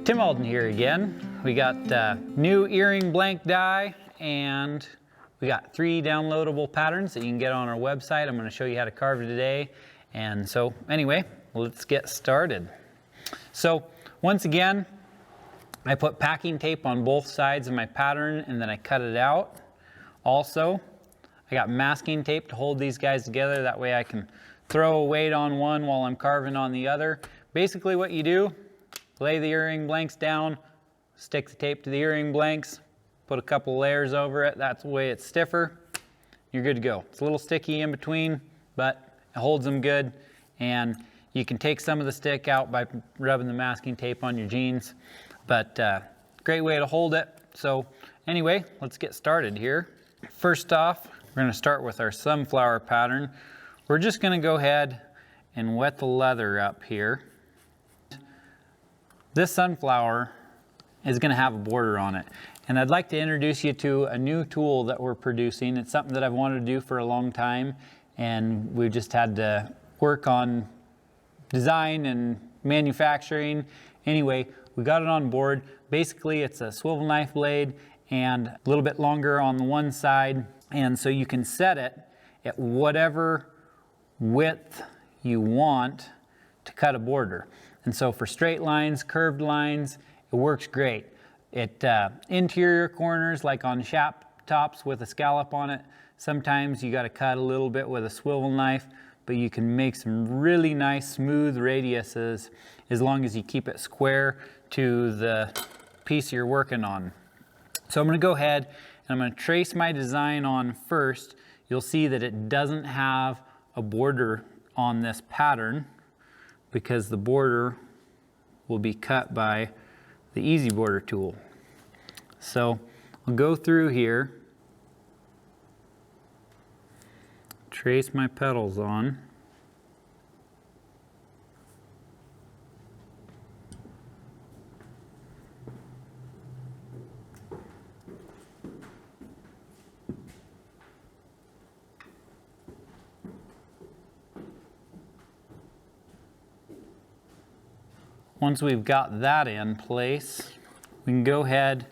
Tim Alden here again. We got new earring blank die, and we got 3 downloadable patterns that you can get on our website. I'm going to show you how to carve today. And so anyway, let's get started. So once again, I put packing tape on both sides of my pattern and then I cut it out. Also, I got masking tape to hold these guys together. That way I can throw a weight on one while I'm carving on the other. Basically what you do, lay the earring blanks down, stick the tape to the earring blanks, put a couple layers over it. That's the way it's stiffer. You're good to go. It's a little sticky in between, but it holds them good. And you can take some of the stick out by rubbing the masking tape on your jeans. But great way to hold it. So anyway, let's get started here. First off, we're going to start with our sunflower pattern. We're just going to go ahead and wet the leather up here. This sunflower is going to have a border on it. And I'd like to introduce you to a new tool that we're producing. It's something that I've wanted to do for a long time, and we've just had to work on design and manufacturing. Anyway, we got it on board. Basically, it's a swivel knife blade and a little bit longer on the one side. And so you can set it at whatever width you want to cut a border. And so for straight lines, curved lines, it works great. It interior corners, like on shap tops with a scallop on it, sometimes you got to cut a little bit with a swivel knife, but you can make some really nice smooth radiuses as long as you keep it square to the piece you're working on. So I'm going to go ahead and I'm going to trace my design on first. You'll see that it doesn't have a border on this pattern because the border will be cut by the Easy Border tool. So I'll go through here, trace my petals on. Once we've got that in place, we can go ahead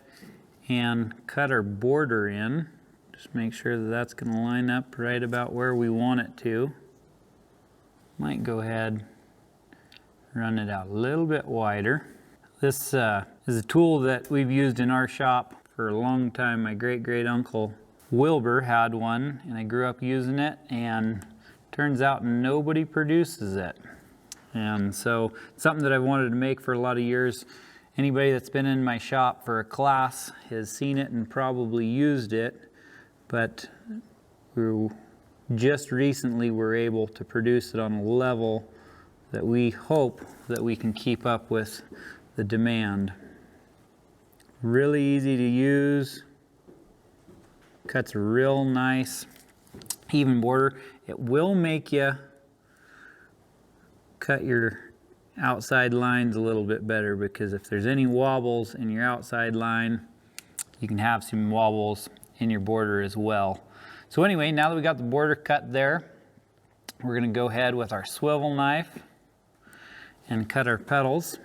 and cut our border in. Just make sure that that's going to line up right about where we want it to. Might go ahead and run it out a little bit wider. This is a tool that we've used in our shop for a long time. My great-great-uncle Wilbur had one, and I grew up using it, and turns out nobody produces it. And so it's something that I've wanted to make for a lot of years. Anybody that's been in my shop for a class has seen it and probably used it, but we just recently were able to produce it on a level that we hope that we can keep up with the demand. Really easy to use, cuts a real nice even border. It will make you cut your outside lines a little bit better, because if there's any wobbles in your outside line, you can have some wobbles in your border as well. So anyway, now that we got the border cut there, we're going to go ahead with our swivel knife and cut our petals.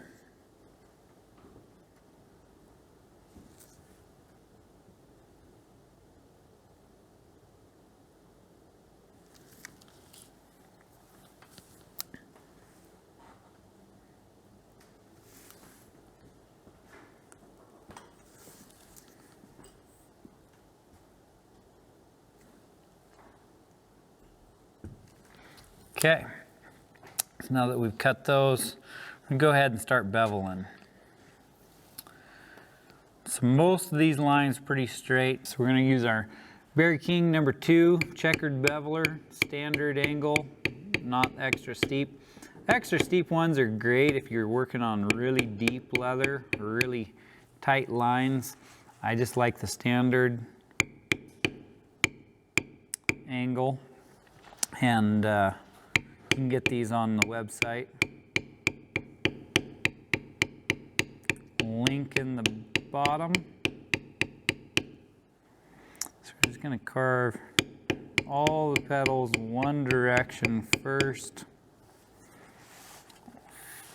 Okay, so now that we've cut those, we're going to go ahead and start beveling. So most of these lines are pretty straight, so we're going to use our Berry King number 2 checkered beveler, standard angle, not extra steep. Extra steep ones are great if you're working on really deep leather or really tight lines. I just like the standard angle, and you can get these on the website. Link in the bottom. So we're just going to carve all the petals one direction first.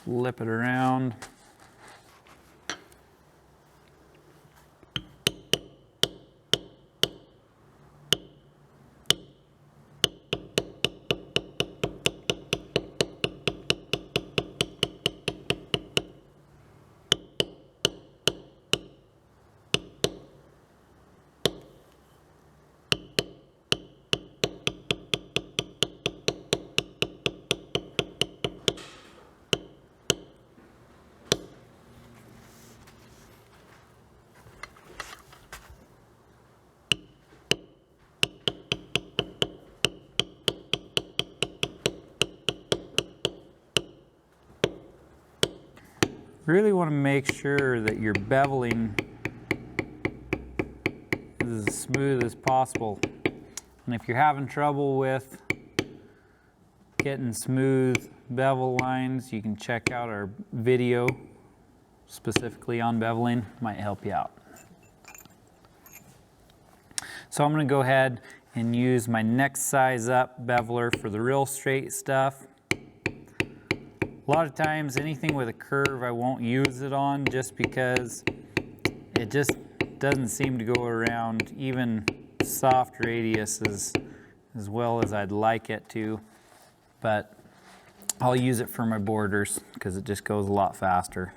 Flip it around. really want to make sure that your beveling is as smooth as possible. And if you're having trouble with getting smooth bevel lines, you can check out our video specifically on beveling, might help you out. So I'm going to go ahead and use my next size up beveler for the real straight stuff. A lot of times anything with a curve I won't use it on just because it just doesn't seem to go around even soft radiuses as well as I'd like it to, but I'll use it for my borders because it just goes a lot faster.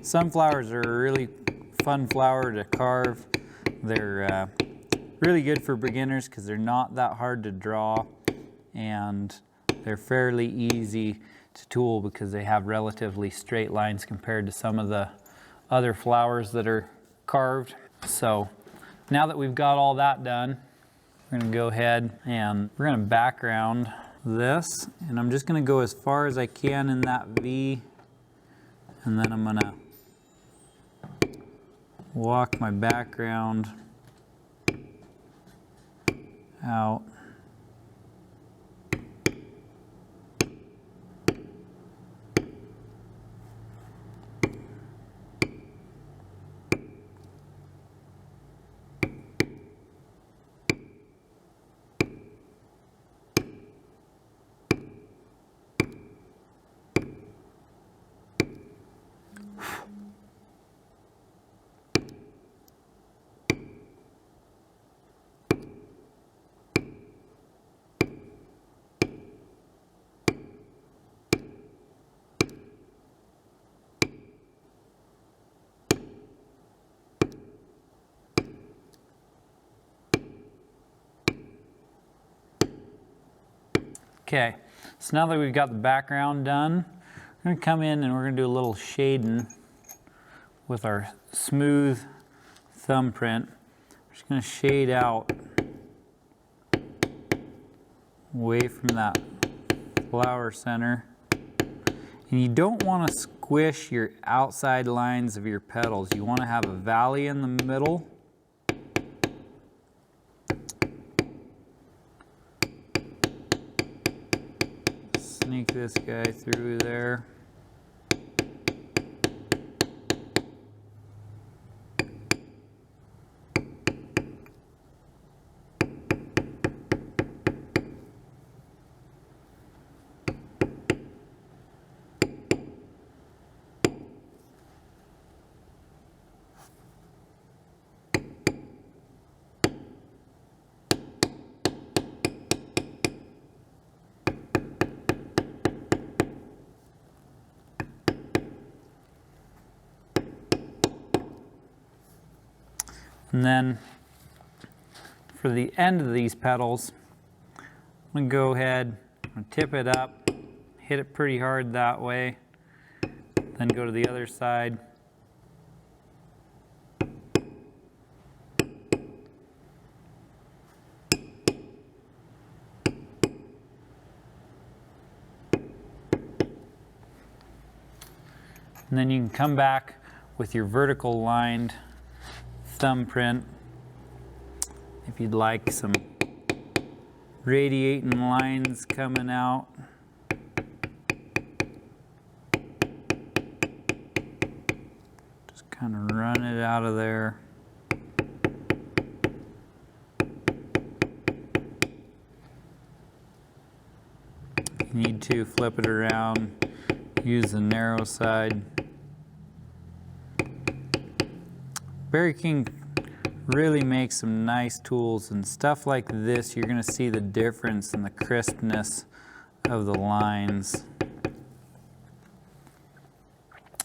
Sunflowers are a really fun flower to carve. They're really good for beginners because they're not that hard to draw, and they're fairly easy to tool because they have relatively straight lines compared to some of the other flowers that are carved. So now that we've got all that done, we're going to go ahead and we're going to background this, and I'm just going to go as far as I can in that V, and then I'm going to walk my background out. Okay, so now that we've got the background done, we're going to come in and we're going to do a little shading with our smooth thumbprint. We're just going to shade out away from that flower center. And you don't want to squish your outside lines of your petals. You want to have a valley in the middle. Sneak this guy through there. And then for the end of these petals, I'm going to go ahead and tip it up, hit it pretty hard that way, then go to the other side. And then you can come back with your vertical lined thumbprint if you'd like some radiating lines coming out. Just kind of run it out of there. If you need to, flip it around, use the narrow side. Berry King really makes some nice tools, and stuff like this, you're going to see the difference in the crispness of the lines.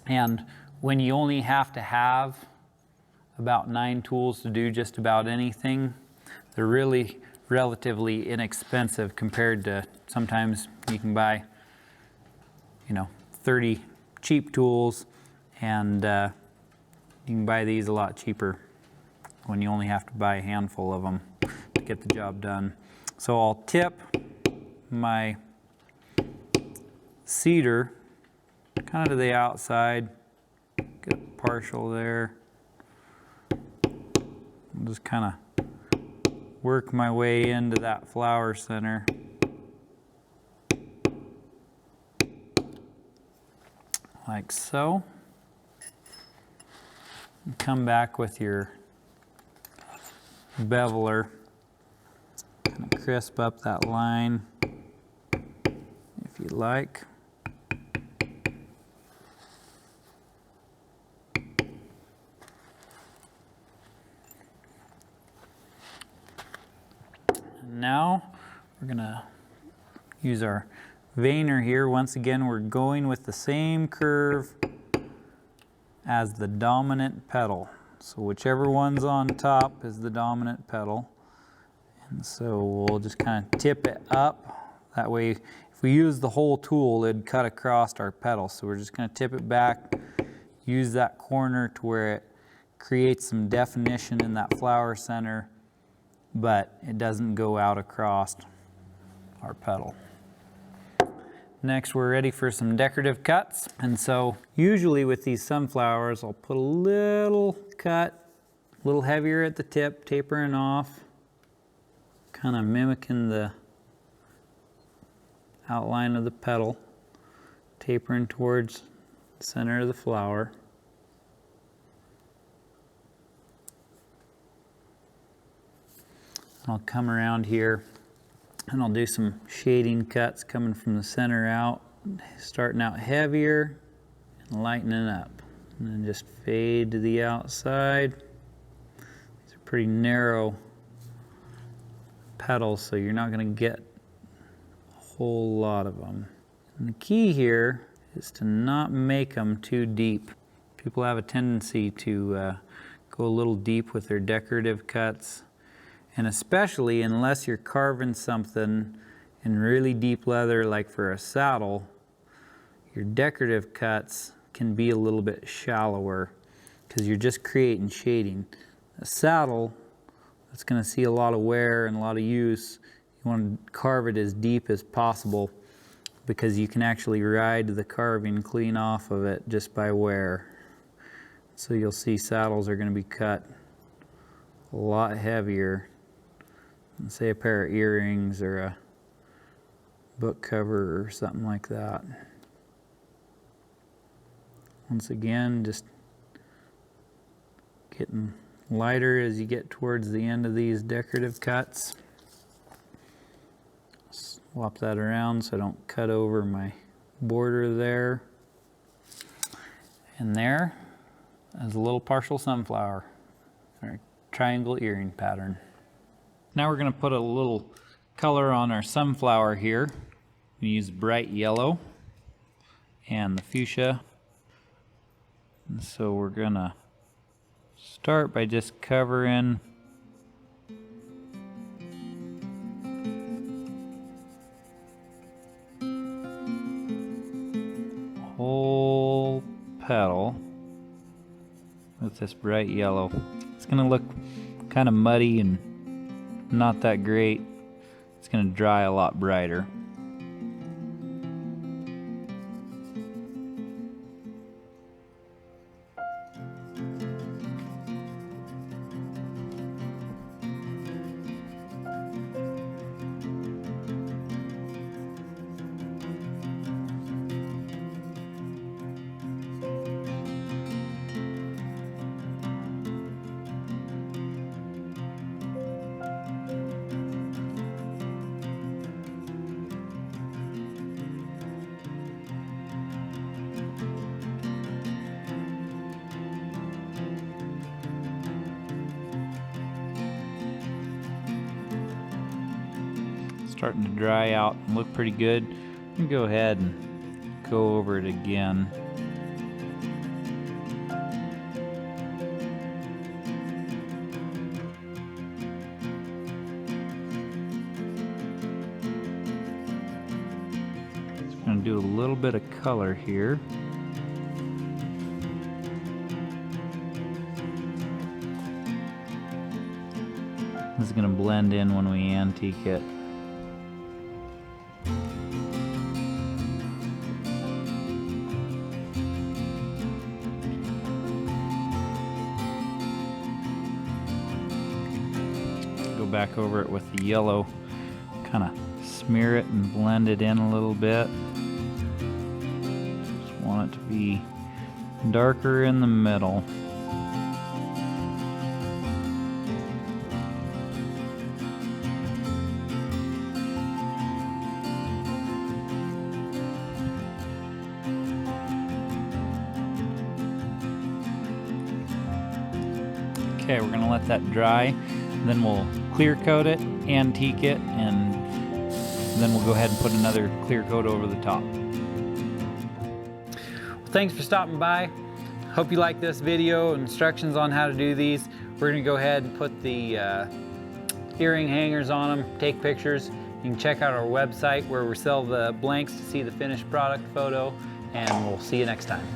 And when you only have to have about 9 tools to do just about anything, they're really relatively inexpensive compared to sometimes you can buy, 30 cheap tools, and you can buy these a lot cheaper when you only have to buy a handful of them to get the job done. So I'll tip my cedar kind of to the outside, get a partial there. I'll just kind of work my way into that flower center. Like so. And come back with your beveler, kind of crisp up that line if you like. And now we're gonna use our veiner here. Once again, we're going with the same curve as the dominant petal. So whichever one's on top is the dominant petal. And so we'll just kind of tip it up. That way, if we use the whole tool, it'd cut across our petal. So we're just gonna tip it back, use that corner to where it creates some definition in that flower center, but it doesn't go out across our petal. Next, we're ready for some decorative cuts. And so usually with these sunflowers, I'll put a little cut, a little heavier at the tip, tapering off, kind of mimicking the outline of the petal, tapering towards the center of the flower. I'll come around here and I'll do some shading cuts coming from the center out, starting out heavier and lightening up. And then just fade to the outside. These are pretty narrow petals, so you're not going to get a whole lot of them. And the key here is to not make them too deep. People have a tendency to go a little deep with their decorative cuts. And especially unless you're carving something in really deep leather, like for a saddle, your decorative cuts can be a little bit shallower because you're just creating shading. A saddle that's going to see a lot of wear and a lot of use, you want to carve it as deep as possible because you can actually ride the carving clean off of it just by wear. So you'll see saddles are going to be cut a lot heavier. Say a pair of earrings or a book cover or something like that. Once again, just getting lighter as you get towards the end of these decorative cuts. Swap that around so I don't cut over my border there. And there is a little partial sunflower, or triangle earring pattern. Now we're going to put a little color on our sunflower here. We use bright yellow and the fuchsia. And so we're going to start by just covering the whole petal with this bright yellow. It's going to look kind of muddy and not that great. It's going to dry a lot brighter. Starting to dry out and look pretty good. I'm gonna go ahead and go over it again. do a little bit of color here. This is going to blend in when we antique it. Go back over it with the yellow, kind of smear it and blend it in a little bit. Just want it to be darker in the middle. Okay, we're gonna let that dry, then we'll clear coat it, antique it, and then we'll go ahead and put another clear coat over the top. Well, thanks for stopping by. Hope you like this video, instructions on how to do these. We're gonna go ahead and put the earring hangers on them, take pictures. You can check out our website where we sell the blanks to see the finished product photo, and we'll see you next time.